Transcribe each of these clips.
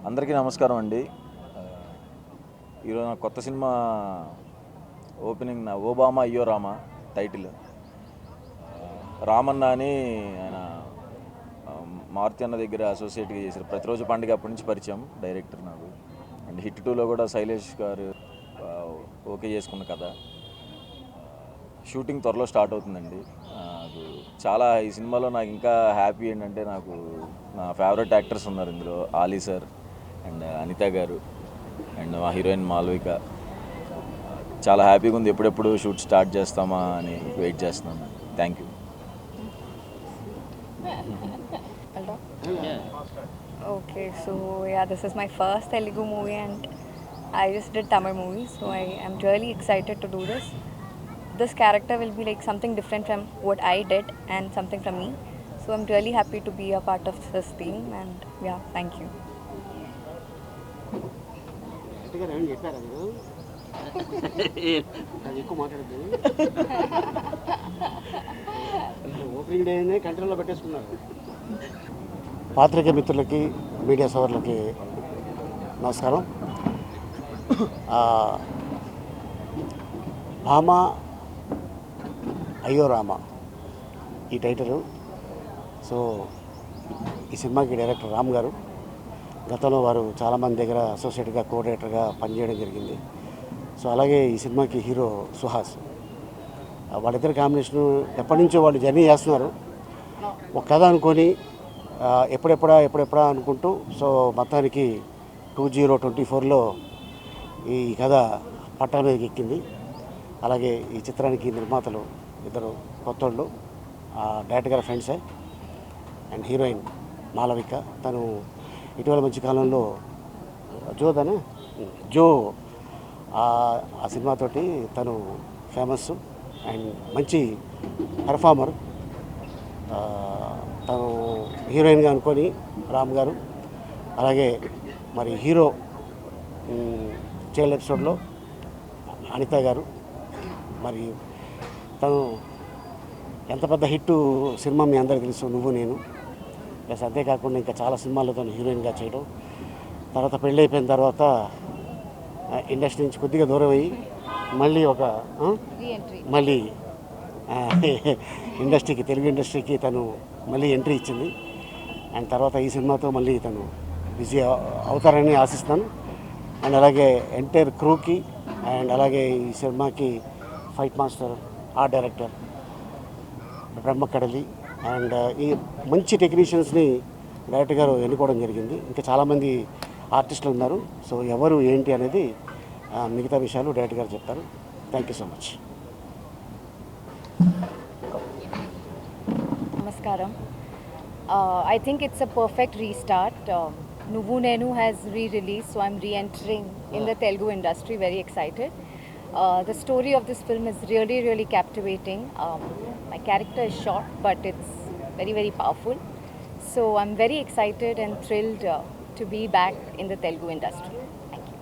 అందరికీ నమస్కారం అండి. ఈరోజు నా కొత్త సినిమా ఓపెనింగ్, నా ఓబామా అయ్యో రామా టైటిల్. రామన్న అని ఆయన మారుతి అన్న దగ్గర అసోసియేట్గా చేశారు. ప్రతిరోజు పండుగ అప్పటి నుంచి పరిచయం డైరెక్టర్ నాకు. అండ్ హిట్ 2లో కూడా శైలేష్ గారు ఓకే చేసుకున్న కథ. షూటింగ్ త్వరలో స్టార్ట్ అవుతుందండి. నాకు చాలా ఈ సినిమాలో నాకు ఇంకా హ్యాపీ ఏంటంటే, నాకు నా ఫేవరెట్ యాక్టర్స్ ఉన్నారు ఇందులో. ఆలీ సార్ అండ్ అనిత గారు అండ్ మా హీరోయిన్ మాలవిక. చాలా హ్యాపీగా ఉంది. ఎప్పుడెప్పుడు షూట్ స్టార్ట్ చేస్తామా అని వెయిట్ చేస్తున్నాను. Thank you. Okay, so yeah, this is my first Telugu movie and I just did Tamil movie, so I am really excited to do this. This character will be like something different from what I did and something from me. So I'm really happy to be a part of this team and yeah, thank you. Opening day కంట్రోల్లో పెట్టేసుకున్నారు. పాత్రికేయ మిత్రులకి, media సోదరులకి నమస్కారం. భామ అయ్యో రామ ఈ title. So ఈ సినిమాకి డైరెక్టర్ రామ్ గారు. గతంలో వారు చాలామంది దగ్గర అసోసియేట్గా, కోఆర్డినేటర్గా పనిచేయడం జరిగింది. సో అలాగే ఈ సినిమాకి హీరో సుహాస్. వాళ్ళిద్దరి కాంబినేషను ఎప్పటి నుంచో వాళ్ళు జర్నీ చేస్తున్నారు. ఒక కథ అనుకొని ఎప్పుడెప్పుడా అనుకుంటూ, సో మొత్తానికి 2024లో ఈ కథ పట్టణ మీదకి ఎక్కింది. అలాగే ఈ చిత్రానికి నిర్మాతలు ఇద్దరు కొత్తోళ్ళు, డైరెక్టర్ గారి ఫ్రెండ్సే. అండ్ హీరోయిన్ మాలవిక, తను ఇటీవల మంచి కాలంలో జో ఆ సినిమాతోటి తను ఫేమస్ అండ్ మంచి పెర్ఫార్మర్. తను హీరోయిన్గా అనుకొని రామ్ గారు. అలాగే మరి హీరో చైల్డ్ ఎపిసోడ్లో అనిత గారు. మరి తను ఎంత పెద్ద హిట్ సినిమా మీ అందరికీ తెలుసు, నువ్వు నేను. ప్లస్ అంతేకాకుండా ఇంకా చాలా సినిమాల్లో తను హీరోయిన్గా చేయడం. తర్వాత పెళ్ళి అయిపోయిన తర్వాత ఇండస్ట్రీ నుంచి కొద్దిగా దూరం అయ్యి మళ్ళీ ఇండస్ట్రీకి, తెలుగు ఇండస్ట్రీకి తను మళ్ళీ ఎంట్రీ ఇచ్చింది. అండ్ తర్వాత ఈ సినిమాతో మళ్ళీ తను బిజీ అవుతారని ఆశిస్తాను. అండ్ అలాగే ఎంటైర్ క్రూకి, అండ్ అలాగే ఈ సినిమాకి fight master, art director Brahmakadali, and ఈ మంచి టెక్నీషియన్స్ని డైరెక్టర్ గారు ఎన్నుకోవడం జరిగింది. ఇంకా చాలామంది ఆర్టిస్టులు ఉన్నారు. సో ఎవరు ఏంటి అనేది మిగతా విషయాలు డైరెక్టర్ గారు చెప్తారు. Thank you so much. Namaskaram. I think it's a perfect restart. Nuvu Nenu has re-released, so I'm re-entering in the Telugu industry, very excited. The story of this film is really, really captivating. My character is short, but it's very, very powerful. So I'm very excited and thrilled to be back in the Telugu industry. Thank you.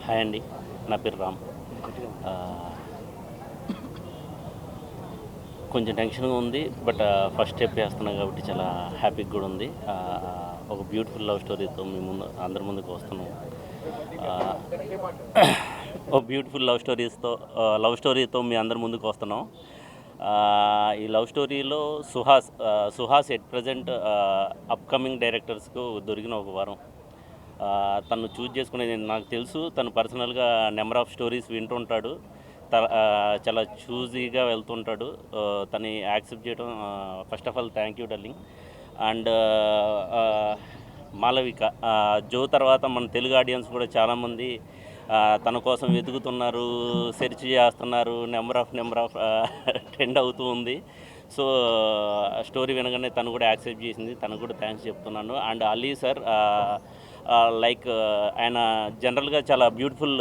Hi అండి, నా పేరు రామ్. కొంచెం టెన్షన్గా ఉంది, but first step వేస్తున్నాం కాబట్టి చాలా హ్యాపీగా కూడా ఉంది. ఒక బ్యూటిఫుల్ లవ్ స్టోరీతో మీ ముందు, అందరి ముందుకు వస్తున్నాం. ఒక బ్యూటిఫుల్ లవ్ స్టోరీతో మీ అందరి ముందుకు వస్తున్నాం. ఈ లవ్ స్టోరీలో సుహాస్ ఎట్ ప్రజెంట్ అప్కమింగ్ డైరెక్టర్స్కు దొరికిన ఒక వరం. తను చూజ్ చేసుకునేది నాకు తెలుసు. తను పర్సనల్గా నెంబర్ ఆఫ్ స్టోరీస్ వింటుంటాడు, చాలా చూజీగా వెళ్తుంటాడు. తను యాక్సెప్ట్ చేయడం, first of all thank you darling. And Malavika, జో తర్వాత మన తెలుగు ఆడియన్స్ కూడా చాలామంది తన కోసం వెతుకుతున్నారు, సెర్చ్ చేస్తున్నారు. నెంబర్ ఆఫ్ ట్రెండ్ అవుతూ ఉంది. సో స్టోరీ వినగానే తను కూడా యాక్సెప్ట్ చేసింది. తనకు కూడా థ్యాంక్స్ చెప్తున్నాను. అండ్ అలీ సార్, లైక్ ఆయన జనరల్గా చాలా బ్యూటిఫుల్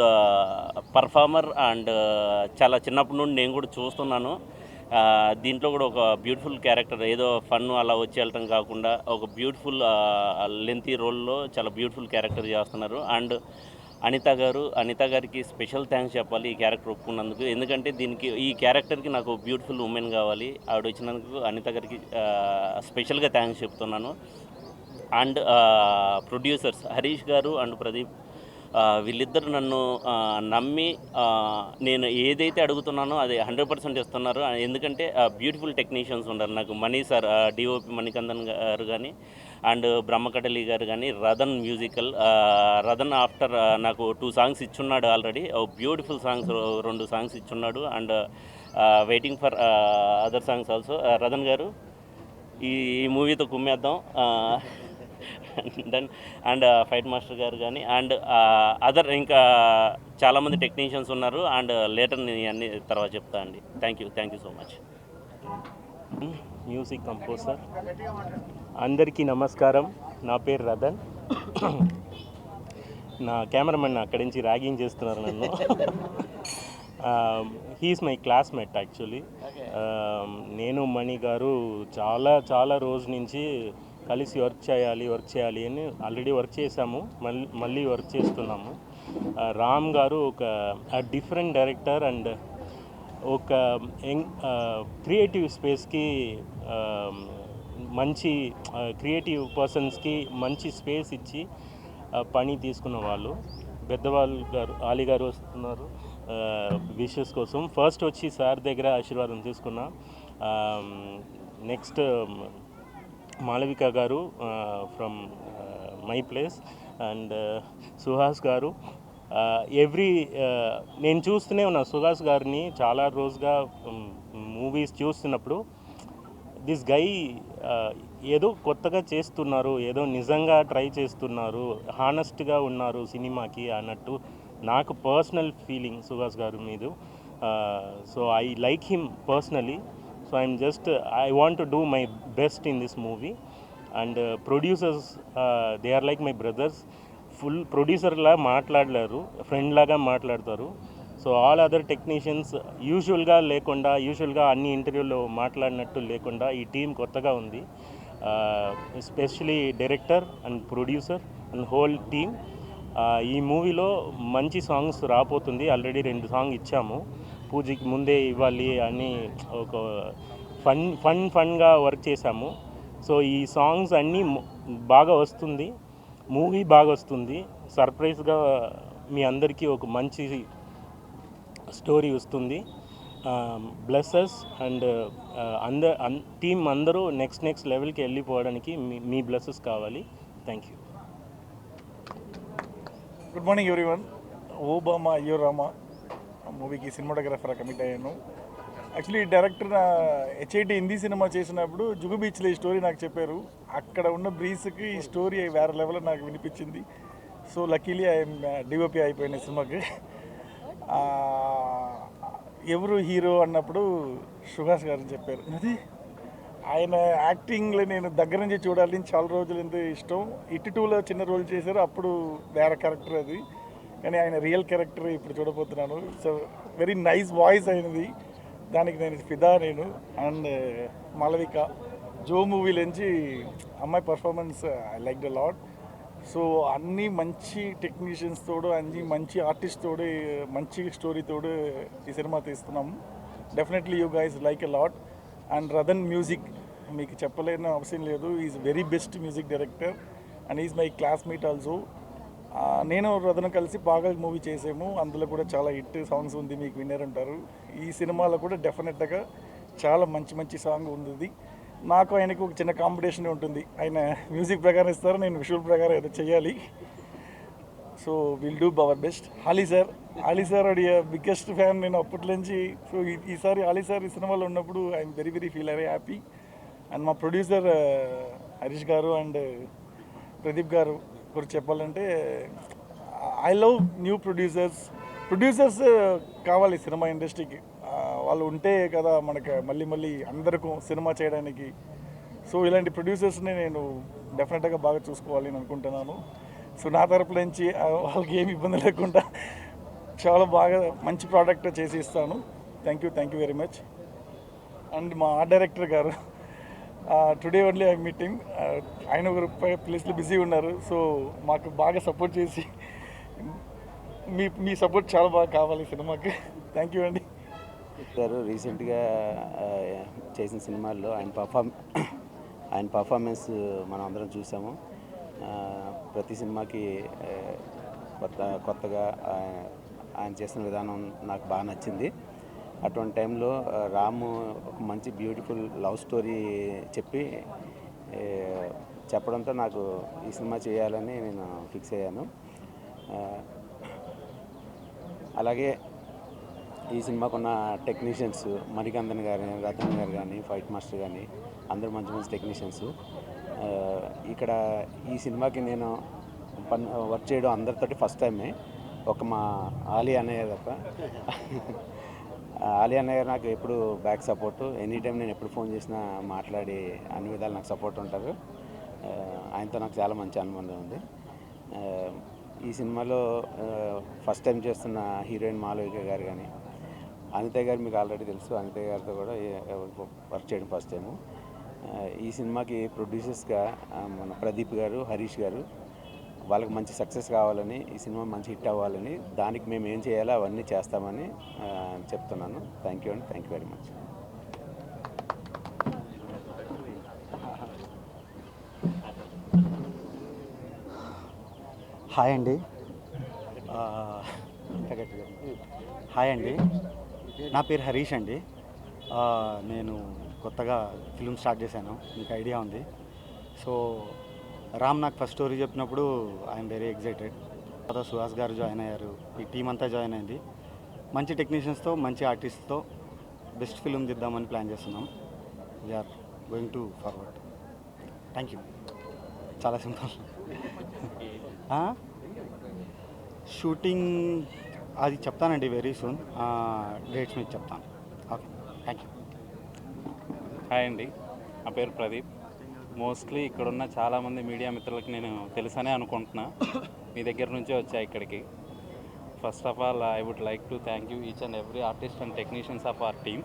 పర్ఫార్మర్. అండ్ చాలా చిన్నప్పటి నుండి నేను కూడా చూస్తున్నాను. దీంట్లో కూడా ఒక బ్యూటిఫుల్ క్యారెక్టర్, ఏదో ఫన్ అలా వచ్చి వెళ్ళటం కాకుండా ఒక బ్యూటిఫుల్ లెంతీ రోల్లో చాలా బ్యూటిఫుల్ క్యారెక్టర్ చేస్తున్నారు. అండ్ అనిత గారికి స్పెషల్ థ్యాంక్స్ చెప్పాలి ఈ క్యారెక్టర్ ఒప్పుకున్నందుకు. ఎందుకంటే ఈ క్యారెక్టర్కి నాకు బ్యూటిఫుల్ ఉమెన్ కావాలి. ఆవిడ వచ్చినందుకు అనిత గారికి స్పెషల్గా థ్యాంక్స్ చెప్తున్నాను. అండ్ ప్రొడ్యూసర్స్ హరీష్ గారు అండ్ ప్రదీప్, వీళ్ళిద్దరు నన్ను నమ్మి నేను ఏదైతే అడుగుతున్నానో అది 100% ఇస్తున్నారు. ఎందుకంటే బ్యూటిఫుల్ టెక్నీషియన్స్ ఉన్నారు నాకు. మణి సార్, డిఓపి మణికందన్ గారు కానీ, అండ్ బ్రహ్మకటలి గారు కానీ, రదన్ మ్యూజికల్. రదన్ ఆఫ్టర్ నాకు 2 సాంగ్స్ ఇచ్చున్నాడు ఆల్రెడీ. బ్యూటిఫుల్ సాంగ్స్ 2 సాంగ్స్ ఇచ్చున్నాడు. And waiting for other songs also. Radhan గారు ఈ మూవీతో కుమ్మేద్దాం. దెన్ అండ్ ఫైట్ మాస్టర్ గారు కానీ, అండ్ అదర్ ఇంకా చాలామంది టెక్నీషియన్స్ ఉన్నారు. అండ్ లేటర్ నేను అన్ని తర్వాత చెప్తా అండి. Thank you so much. Music composer అందరికీ నమస్కారం. నా పేరు రదన్. నా కెమెరామెన్ అక్కడి నుంచి ర్యాగింగ్ చేస్తున్నారు నన్ను. He is my classmate actually. నేను మణి గారు చాలా రోజు నుంచి కలిసి వర్క్ చేయాలి అని ఆల్రెడీ వర్క్ చేశాము, మళ్ళీ వర్క్ చేస్తున్నాము. రామ్ గారు ఒక డిఫరెంట్ డైరెక్టర్ అండ్ ఒక క్రియేటివ్ స్పేస్కి మంచి క్రియేటివ్ పర్సన్స్కి మంచి స్పేస్ ఇచ్చి పని తీసుకున్న వాళ్ళు. పెద్దవాళ్ళు గారు ఆలీ గారు వస్తున్నారు విషెస్ కోసం. ఫస్ట్ వచ్చి సార్ దగ్గర ఆశీర్వాదం తీసుకున్నా. నెక్స్ట్ మాళవిక గారు from my place and Suhas గారు. నేను చూస్తూనే ఉన్నా సుహాస్ గారిని చాలా రోజుగా మూవీస్ చూస్తున్నప్పుడు. దిస్ గై ఏదో కొత్తగా చేస్తున్నారు, ఏదో నిజంగా ట్రై చేస్తున్నారు, హానెస్ట్గా ఉన్నారు సినిమాకి అన్నట్టు నాకు పర్సనల్ ఫీలింగ్ సుహాస్ గారి మీద. So I like him personally. So I want to do my best in this movie. And producers, they are like my brothers. Full producer la మాట్లాడలేరు, ఫ్రెండ్ లాగా మాట్లాడతారు. సో ఆల్ అదర్ టెక్నీషియన్స్ యూజువల్గా అన్ని ఇంటర్వ్యూలో మాట్లాడినట్టు లేకుండా ఈ టీం కొత్తగా ఉంది. Especially director and producer and whole team. ఈ మూవీలో మంచి సాంగ్స్ రాబోతుంది. ఆల్రెడీ 2 సాంగ్ ఇచ్చాము, పూజకి ముందే ఇవ్వాలి అని ఒక ఫన్గా వర్క్ చేశాము. సో ఈ సాంగ్స్ అన్నీ బాగా వస్తుంది, మూవీ బాగా వస్తుంది. సర్ప్రైజ్గా మీ అందరికీ ఒక మంచి స్టోరీ వస్తుంది. బ్లెస్సెస్ అండ్ టీం అందరూ నెక్స్ట్ లెవెల్కి వెళ్ళిపోవడానికి మీ బ్లెస్సెస్ కావాలి. Thank you. Good morning everyone. Obama అయ్యో రామా మూవీకి సినిమాటోగ్రాఫర్ కమిట్ అయ్యాను. Actually director HIT Hindi cinema చేసినప్పుడు జుగు బీచ్లో ఈ స్టోరీ నాకు చెప్పారు. అక్కడ ఉన్న బ్రీస్కి ఈ స్టోరీ వేరే లెవెల్లో నాకు వినిపించింది. సో లక్కీలీ ఐఎమ్ DOP అయిపోయిన సినిమాకి. ఎవరు హీరో అన్నప్పుడు సుహాస్ గారు చెప్పారు. అది ఆయన యాక్టింగ్లో నేను దగ్గర నుంచి చూడాలని చాలా రోజులు ఎంతో ఇష్టం. ఇటు 2లో చిన్న రోల్ చేశారు, అప్పుడు వేరే క్యారెక్టర్ అది. కానీ ఆయన రియల్ క్యారెక్టర్ ఇప్పుడు చూడబోతున్నాను. సో వెరీ నైస్ వాయిస్ అయినది, దానికి నేను ఫిదా. అండ్ మాళవిక జో మూవీలోంచి అమ్మాయి performance I like the lot. So అన్నీ మంచి టెక్నీషియన్స్ తోడు, అన్ని మంచి ఆర్టిస్ట్ తోడు, మంచి స్టోరీ తోడు ఈ సినిమా తీస్తున్నాము. Definitely you guys like a lot. And Radhan music మీకు చెప్పలేని అవసరం లేదు. Is very best music director and is my classmate also. నేను రదన్ కలిసి బాగా మూవీ చేసాము, అందులో కూడా చాలా హిట్ సాంగ్స్ ఉంది, మీకు విన్నారంటారు. ఈ సినిమాలో కూడా డెఫినెట్గా చాలా మంచి సాంగ్ ఉంది. నాకు ఆయనకు ఒక చిన్న కాంపిటీషన్ ఉంటుంది. ఆయన మ్యూజిక్ ప్రకారం ఇస్తారు, నేను విజువల్ ప్రకారం ఏదో చేయాలి. So will do our best. Ali sir అది బిగ్గెస్ట్ ఫ్యాన్ నేను అప్పటి నుంచి. సో ఈసారి ఆలీ సార్ ఈ సినిమాలో ఉన్నప్పుడు I'm very feel very happy. And మా ప్రొడ్యూసర్ హరీష్ గారు అండ్ ప్రదీప్ గారు గురించి చెప్పాలంటే ఐ లవ్ న్యూ ప్రొడ్యూసర్స్ కావాలి సినిమా ఇండస్ట్రీకి. వాళ్ళు ఉంటే కదా మనకు మళ్ళీ అందరికీ సినిమా చేయడానికి. సో ఇలాంటి ప్రొడ్యూసర్స్ని నేను డెఫినెట్గా బాగా చూసుకోవాలి అని అనుకుంటున్నాను. సో నా తరపు నుంచి వాళ్ళకి ఏమి ఇబ్బంది లేకుండా చాలా బాగా మంచి ప్రోడక్ట్ చేసి ఇస్తాను. Thank you very much. And మా ఆర్ట్ డైరెక్టర్ గారు టుడే ఓన్లీ ఐ మీటింగ్, ఆయన ఒక ప్లేస్లో బిజీ ఉన్నారు. సో మాకు బాగా సపోర్ట్ చేసి మీ సపోర్ట్ చాలా బాగా కావాలి ఈ సినిమాకి. థ్యాంక్ యూ అండి. గారు రీసెంట్గా చేసిన సినిమాల్లో ఆయన పర్ఫార్మెన్స్ మనం అందరం చూసాము. ప్రతి సినిమాకి కొత్తగా ఆయన చేసిన విధానం నాకు బాగా నచ్చింది. అటువంటి టైంలో రాము ఒక మంచి బ్యూటిఫుల్ లవ్ స్టోరీ చెప్పడంతో నాకు ఈ సినిమా చేయాలని నేను ఫిక్స్ అయ్యాను. అలాగే ఈ సినిమాకున్న టెక్నీషియన్స్ మణికందన్ గారు, రతన్ గారు కానీ, ఫైట్ మాస్టర్ కానీ అందరూ మంచి మంచి టెక్నీషియన్స్. ఇక్కడ ఈ సినిమాకి నేను వర్క్ చేయడం అందరితోటి ఫస్ట్ టైమే. ఒక మా ఆలీ అన్నయ్య తప్ప. ఆలీ అన్నయ్య గారు నాకు ఎప్పుడు బ్యాక్ సపోర్టు. ఎనీ టైం నేను ఎప్పుడు ఫోన్ చేసినా మాట్లాడి అన్ని విధాలు నాకు సపోర్ట్ ఉంటారు. ఆయనతో నాకు చాలా మంచి అనుబంధం ఉంది. ఈ సినిమాలో ఫస్ట్ టైం చేస్తున్న హీరోయిన్ మాలవిక గారు కానీ, అనిత గారు మీకు ఆల్రెడీ తెలుసు. అనిత గారితో కూడా వర్క్ చేయడం ఫస్ట్ టైము. ఈ సినిమాకి ప్రొడ్యూసర్స్గా మన ప్రదీప్ గారు, హరీష్ గారు, వాళ్ళకి మంచి సక్సెస్ కావాలని, ఈ సినిమా మంచి హిట్ అవ్వాలని, దానికి మేము ఏం చేయాలో అవన్నీ చేస్తామని చెప్తున్నాను. థ్యాంక్ యూ అండి. Thank you very much. Hi అండి. హాయ్ అండి, నా పేరు హరీష్ అండి. నేను కొత్తగా ఫిల్మ్ స్టార్ట్ చేశాను, మీకు ఐడియా ఉంది. సో రామ్ నాకు ఫస్ట్ స్టోరీ చెప్పినప్పుడు ఐఎమ్ వెరీ ఎగ్జైటెడ్. తర్వాత సుహాస్ గారు జాయిన్ అయ్యారు, ఈ టీం అంతా జాయిన్ అయింది. మంచి టెక్నీషియన్స్తో, మంచి ఆర్టిస్ట్తో బెస్ట్ ఫిల్మ్ తీద్దామని ప్లాన్ చేస్తున్నాం. We are going to forward. Thank you. చాలా సింపుల్. షూటింగ్ అది చెప్తానండి వెరీ సూన్. డేట్స్ మీకు చెప్తాను. Okay, thank you. హాయ్ అండి, నా పేరు ప్రదీప్. మోస్ట్లీ ఇక్కడున్న చాలామంది మీడియా మిత్రులకి నేను తెలుసనే అనుకుంటున్నా. మీ దగ్గర నుంచే వచ్చా ఇక్కడికి. First of all I would like to thank you each and every artist and technicians of our team.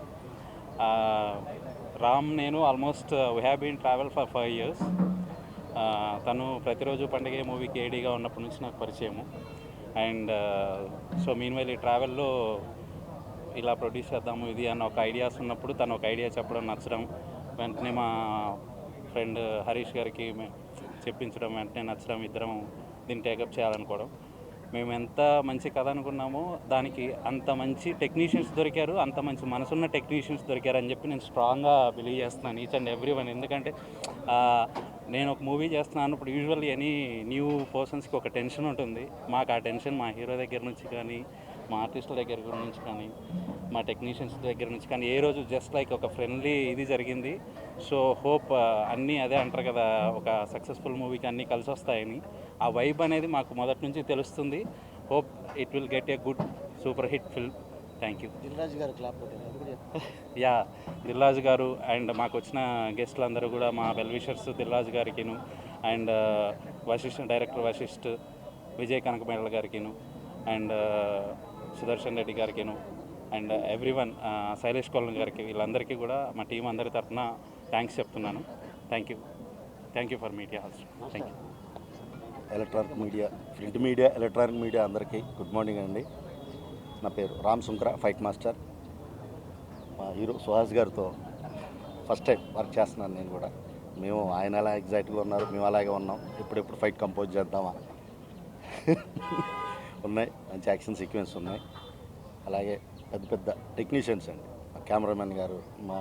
Ram నేను almost we have been travel for 5 years. తను ప్రతిరోజు పండుగ మూవీకి ఏడీగా ఉన్నప్పటి నుంచి నాకు పరిచయము. అండ్ సో మీన్ వైల్ ఈ ట్రావెల్లో ఇలా ప్రొడ్యూస్ చేద్దాము ఇది అన్న ఒక ఐడియాస్ ఉన్నప్పుడు తను ఒక ఐడియా చెప్పడం, నచ్చడం, వెంటనే మా ఫ్రెండ్ హరీష్ గారికి చెప్పించడం, వెంటనే నచ్చడం, ఇద్దరం దీన్ని టేకప్ చేయాలనుకోవడం. మేము ఎంత మంచి కథ అనుకున్నామో దానికి అంత మంచి టెక్నీషియన్స్ దొరికారు, అంత మంచి మనసున్న టెక్నీషియన్స్ దొరికారు అని చెప్పి నేను స్ట్రాంగ్గా బిలీవ్ చేస్తున్నాను ఈచ్ అండ్ ఎవ్రీ వన్. ఎందుకంటే నేను ఒక మూవీ చేస్తున్నాను, ఇప్పుడు యూజువల్లీ ఎనీ న్యూ పర్సన్స్కి ఒక టెన్షన్ ఉంటుంది. మాకు ఆ టెన్షన్ మా హీరో దగ్గర నుంచి కానీ, మా ఆర్టిస్టుల దగ్గర నుంచి కానీ, మా టెక్నీషియన్స్ దగ్గర నుంచి కానీ ఏ రోజు జస్ట్ లైక్ ఒక ఫ్రెండ్లీ ఇది జరిగింది. సో హోప్ అన్నీ అదే అంటారు కదా, ఒక సక్సెస్ఫుల్ మూవీకి అన్నీ కలిసి వస్తాయని. ఆ వైబ్ అనేది మాకు మొదటి నుంచి తెలుస్తుంది. Hope it will get a good super hit film. Thank you. Dil Raju గారు క్లాప్ యా, దిల్రాజు గారు అండ్ మాకు వచ్చిన గెస్టులు అందరూ కూడా మా వెల్ విషర్స్ దిల్రాజు గారికిను, అండ్ డైరెక్టర్ వశిష్ఠ్, విజయ్ కనకమేళ గారికిను, అండ్ సుదర్శన్ రెడ్డి గారికిను, అండ్ ఎవ్రీవన్, శైలేష్ కొల్లం గారికి, వీళ్ళందరికీ కూడా మా టీం అందరి తరఫున థ్యాంక్స్ చెప్తున్నాను. Thank you for media also. Thank you. Electronic media, print media, electronic media అందరికీ గుడ్ మార్నింగ్ అండి. నా పేరు రామ్ సుంకర, ఫైట్ మాస్టర్. మా హీరో సుహాస్ గారితో ఫస్ట్ టైం వర్క్ చేస్తున్నాను నేను కూడా. మేము ఆయన ఎలా ఎగ్జైట్గా ఉన్నారు, మేము అలాగే ఉన్నాం. ఎప్పుడెప్పుడు ఫైట్ కంపోజ్ చేద్దామా ఉన్నాయి. మంచి యాక్షన్ సీక్వెన్స్ ఉన్నాయి. అలాగే పెద్ద పెద్ద టెక్నీషియన్స్ అండి, మా కెమెరామెన్ గారు, మా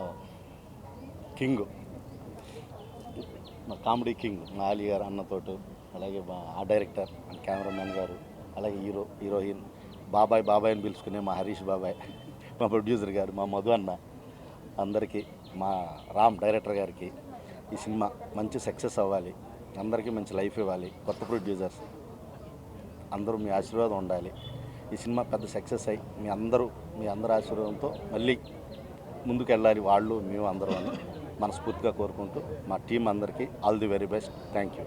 కింగ్, మా కామెడీ కింగ్ మా ఆలీ గారు అన్నతోటి, అలాగే మా ఆ డైరెక్టర్ అండ్ కెమెరామెన్ గారు, అలాగే హీరోయిన్ బాబాయ్ అని పిలుచుకునే మా హరీష్ బాబాయ్, మా ప్రొడ్యూసర్ గారు, మా మధు అన్న, అందరికీ, మా రామ్ డైరెక్టర్ గారికి ఈ సినిమా మంచి సక్సెస్ అవ్వాలి, అందరికీ మంచి లైఫ్ ఇవ్వాలి. కొత్త ప్రొడ్యూసర్స్ అందరూ మీ ఆశీర్వాదం ఉండాలి. ఈ సినిమా పెద్ద సక్సెస్ అయ్యి మీ అందరి ఆశీర్వాదంతో మళ్ళీ ముందుకు వెళ్ళాలి వాళ్ళు, మేము అందరూ అని మనస్ఫూర్తిగా కోరుకుంటూ మా టీం అందరికీ all the very best. Thank you.